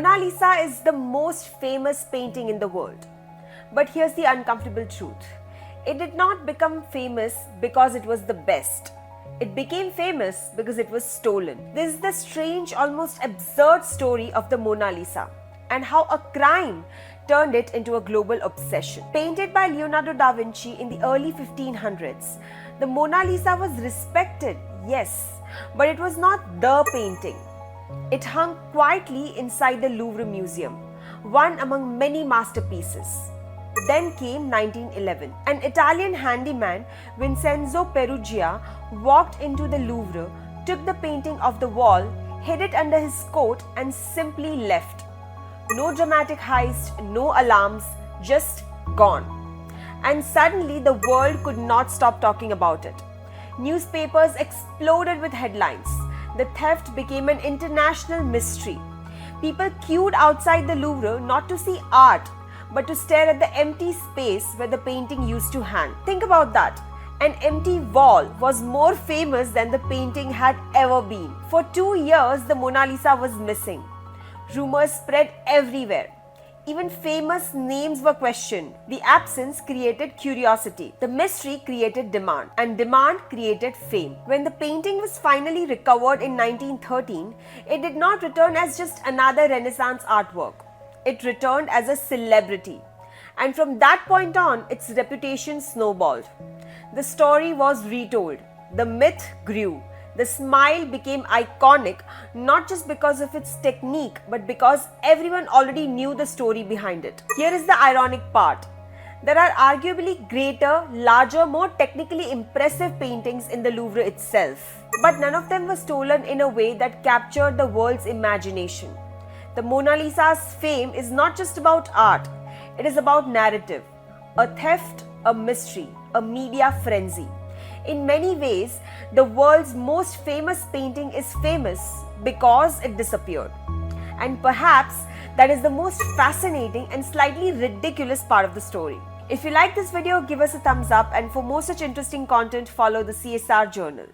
Mona Lisa is the most famous painting in the world. But here's the uncomfortable truth. It did not become famous because it was the best. It became famous because it was stolen. This is the strange, almost absurd story of the Mona Lisa and how a crime turned it into a global obsession. Painted by Leonardo da Vinci in the early 1500s, the Mona Lisa was respected, yes, but it was not the painting. It hung quietly inside the Louvre Museum, one among many masterpieces. Then came 1911. An Italian handyman, Vincenzo Perugia, walked into the Louvre, took the painting off the wall, hid it under his coat, and simply left. No dramatic heist, no alarms, just gone. And suddenly the world could not stop talking about it. Newspapers exploded with headlines. The theft became an international mystery. People queued outside the Louvre not to see art, but to stare at the empty space where the painting used to hang. Think about that. An empty wall was more famous than the painting had ever been. For 2 years, the Mona Lisa was missing. Rumors spread everywhere. Even famous names were questioned. The absence created curiosity. The mystery created demand. And demand created fame. When the painting was finally recovered in 1913, it did not return as just another Renaissance artwork. It returned as a celebrity. And from that point on, its reputation snowballed. The story was retold. The myth grew. The smile became iconic not just because of its technique, but because everyone already knew the story behind it. Here is the ironic part. There are arguably greater, larger, more technically impressive paintings in the Louvre itself. But none of them were stolen in a way that captured the world's imagination. The Mona Lisa's fame is not just about art, it is about narrative. A theft, a mystery, a media frenzy. In many ways, the world's most famous painting is famous because it disappeared. And perhaps that is the most fascinating and slightly ridiculous part of the story. If you like this video, give us a thumbs up, and for more such interesting content, follow the CSR Journal.